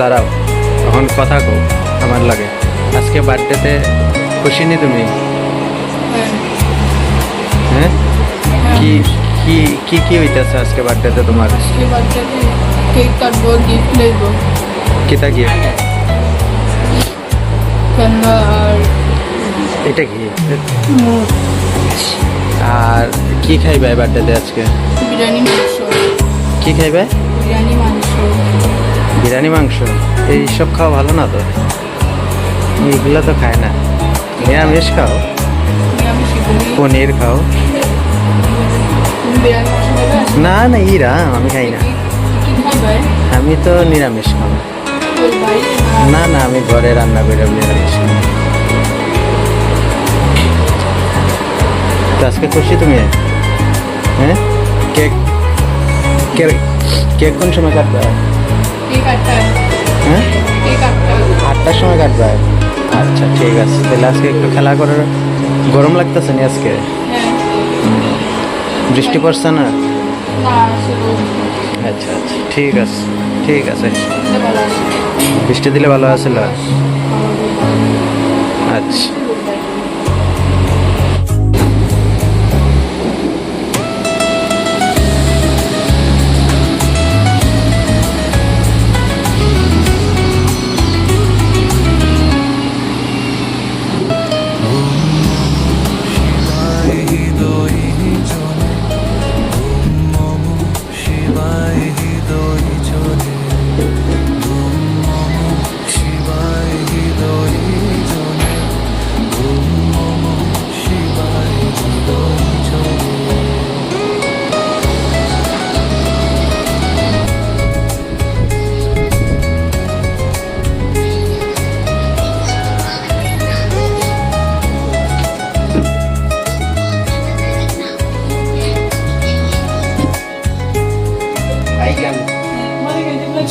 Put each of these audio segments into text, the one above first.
দাঁড়াও, এখন কথা কও আমার লাগে। আজকে বার্থডেতে খুশি নি তুমি? হ্যাঁ, কি কি কি কি হইতেছে আজকে বার্থডেতে তোমার? আজকে বার্থডেতে কেক কাটবো, গিফট লইব, কিতা গিফট? ক্যামেরা আর এটা কি? মুখ, আর কি খাইবে বার্থডেতে আজকে? বিরিয়ানি মাংস। কি খাইবে? বিরিয়ানি মাংস। বিরিয়ানি মাংস? এইসব খাওয়া ভালো না তো, এইগুলো তো খায় না। নিরামিষ খাও, নিরামিষ করি। পনির খাও। তুমি বিরিয়ানি মাংস খাবে? না না, ইরা আমি খাই না, কি খাইবে? আমি তো নিরামিষ খাবো। ওই ভাই না না, আমি ঘরে রান্না করে নিরামিষ খাবো। তো আজকে খুশি তুমি? হ্যাঁ, কেক কেক কেক কোন সময় কাটবে? কেক আটটা। হ্যাঁ, কেক আটটা। 8টার সময় কাটবে? আচ্ছা ঠিক আছে, তাহলে আজকে একটু খেলা করার। গরম লাগতেছে নি আজকে? হ্যাঁ। বৃষ্টি পড়ছে না? না আসলে আচ্ছা আচ্ছা, ঠিক আছে ঠিক আছে। এটা ভালো আছে। বৃষ্টি দিলে ভালো আছিল। আচ্ছা,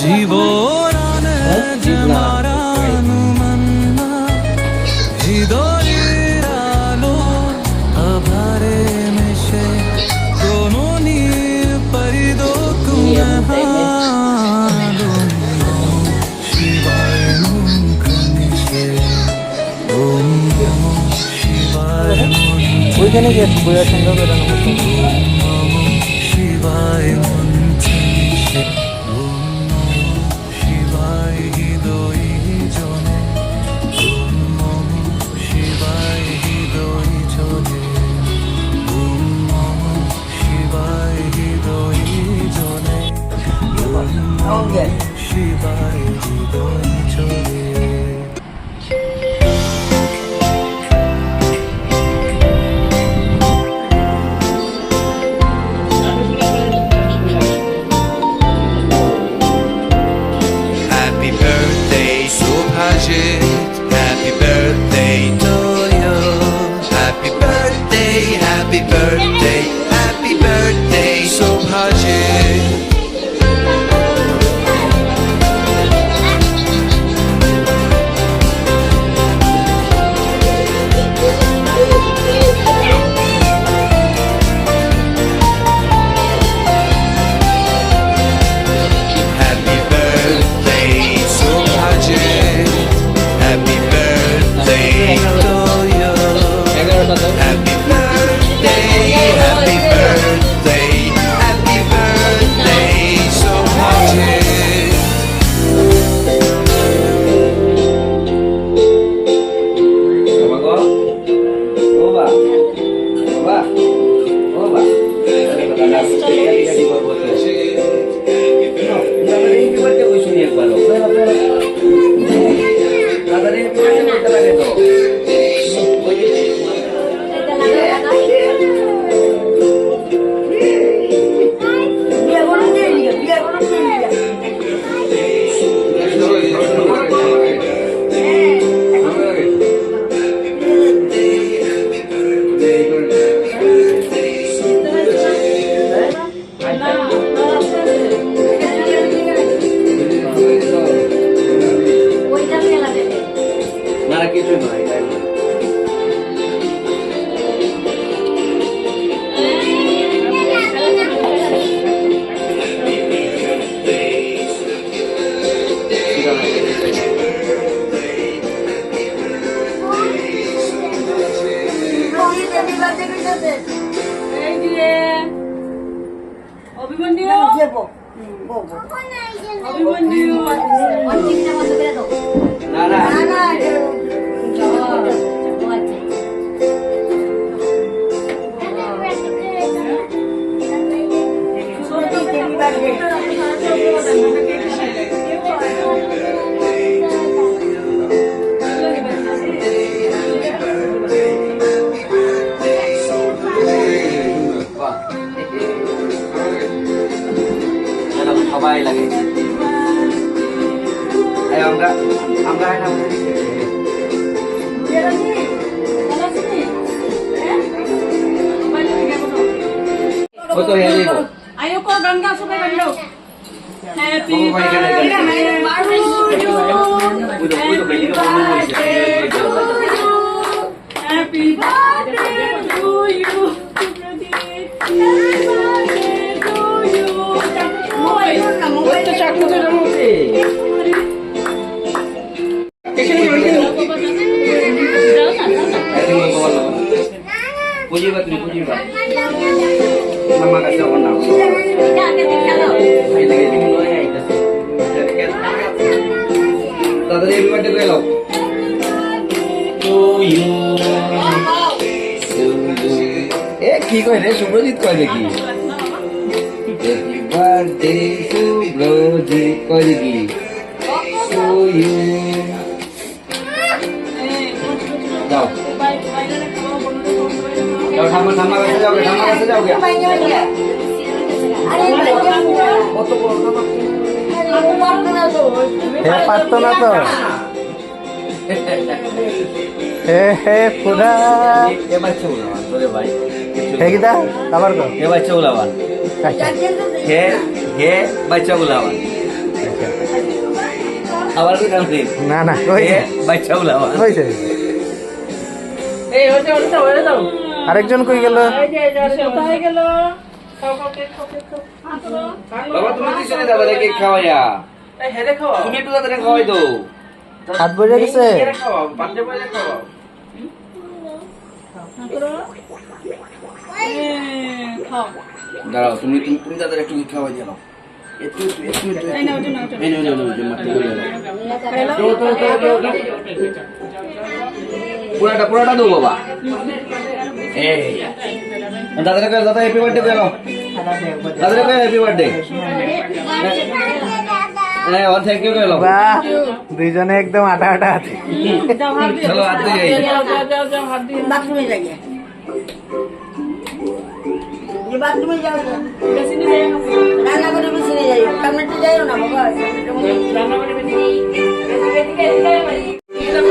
জীবনে যে মারানু মন্না হৃদয়ের আলো আভারে মেশে কোনো নীল পরিদো কুমহালো শিবায় মুখনিশে ওম নমো শিবায় ওইখানে গিয়ে বইয়ের সঙ্গে বেরোনো শিবায় মন্ত্রিশে Happy birthday, Subhajit. Happy birthday to you. Happy birthday, happy birthday, happy birthday, Subhajit. সবাই লাগে আমরা আমরা ও তো হেরে গো आयो को गंगा सुबह कर लो happy happy birthday to you mobile तो चाकू से रमोते পুজিবা তুমি পুজিবা মামা কাছে বলনা দাদা এই বার্থডে করে লাও টু ইউ এ কি কই রে শুভজিৎ কই দেখি হ্যাপি বার্থডে শুভজিৎ কই দেখি টু ইউ দাও যাও ঠাম্মা ঠাম্মা কাছে যাও ঠাম্মা কাছে যাও কত বড় হে পারতো না তো হে পুরা এ বাচ্চা উলাওয়ান তোরে ভাই হে কিটা আবার কো এ বাচ্চা উলাওয়ান আচ্ছা হে হে বাচ্চা উলাওয়ান আবার কি নাম নেই না না কই হে বাচ্চা উলাওয়ান কইছে এই ওটা ওটা ওরে দাও আরেকজন কই গেল এই যে কোথায় গেল খাও খাও কেক খাও বাবা তুমি দিছনি দাদা রে কেক খাওয়ায়া এই হেরে খাও তুমি একটু দাদা রে খাওয়াই দাও হাত বজে গেছে হেরে খাওয়াও বার্থডে বলে খাওয়াও খাও দাঁড়াও তুমি তুমি দাদা একটু খাওয়াই দাও একটু এই নাও নাও এই নাও মাটি করে দাও পুরাটা দাও বাবা এই দাদা কে দাদা হ্যাপি বার্থডে করো দাদা কে হ্যাপি বার্থডে হ্যাঁ और थैंक यू কইলো বাহ দুইজনে একদম আটা আটা আছে চলো হাত দিয়ে যাও হাত দিয়ে बाथरूम जाइए ये बाथरूम जाओ বেশি নিয়ে रान्ना करे बेसी नहीं जाइए कमेटी जाइए ना बाबा রান্না করে বেশি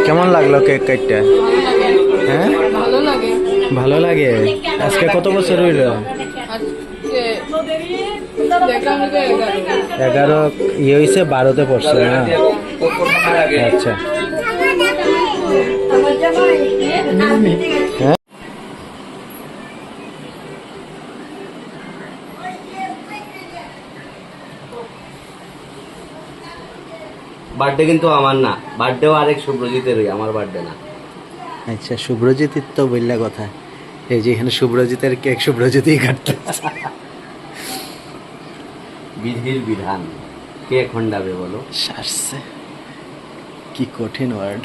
কেমন লাগলো কেক কাটটা হ্যাঁ ভালো লাগে ভালো লাগে আজকে কত বছর হইল আজকে দেখলাম যে 11 ইয়ে হইছে 12তে পড়ছে না আচ্ছা হ্যাঁ বার্থডে কিন্তু আমার না বার্থডেও আরেক শুভ্রজিতেরই আমার বার্থডে না আচ্ছা শুভ্রজিতের তো বললা কথা এই যে এখানে শুভ্রজিতের কেক শুভ্রজিতই কাটতে বিধির বিধান কে খণ্ডাবে বলো সারছে কি কঠিন word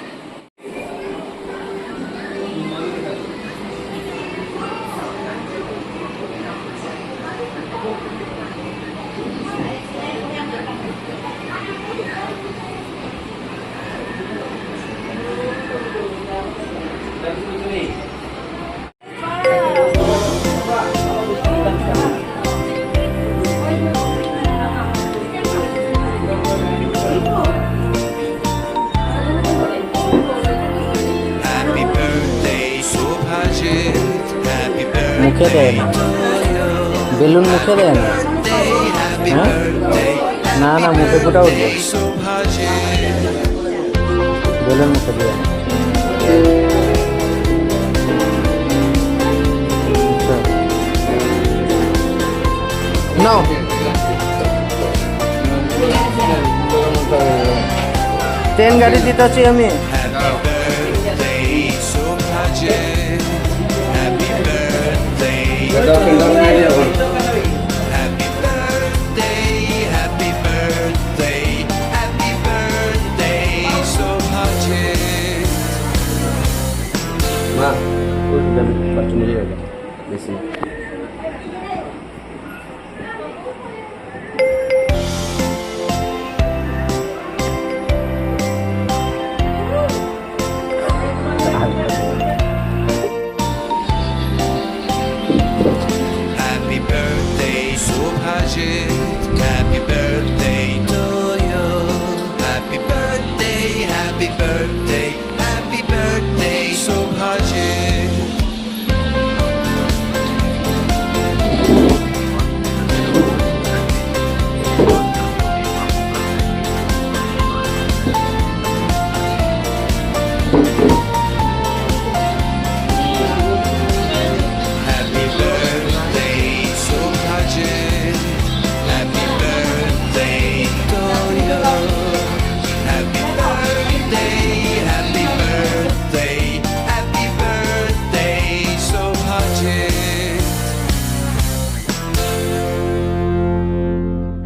Happy birthday Subhajit. Happy মুখে দেয় না বেলুন মুখে দেয় না happy হ্যাঁ birthday. না না মুখে ফুটা উঠবে Subhajit. বেলুন মুখে দিয়ে নাও ট্রেন গাড়ি দিতেছি আমি Happy birthday Subhajit. Happy birthday.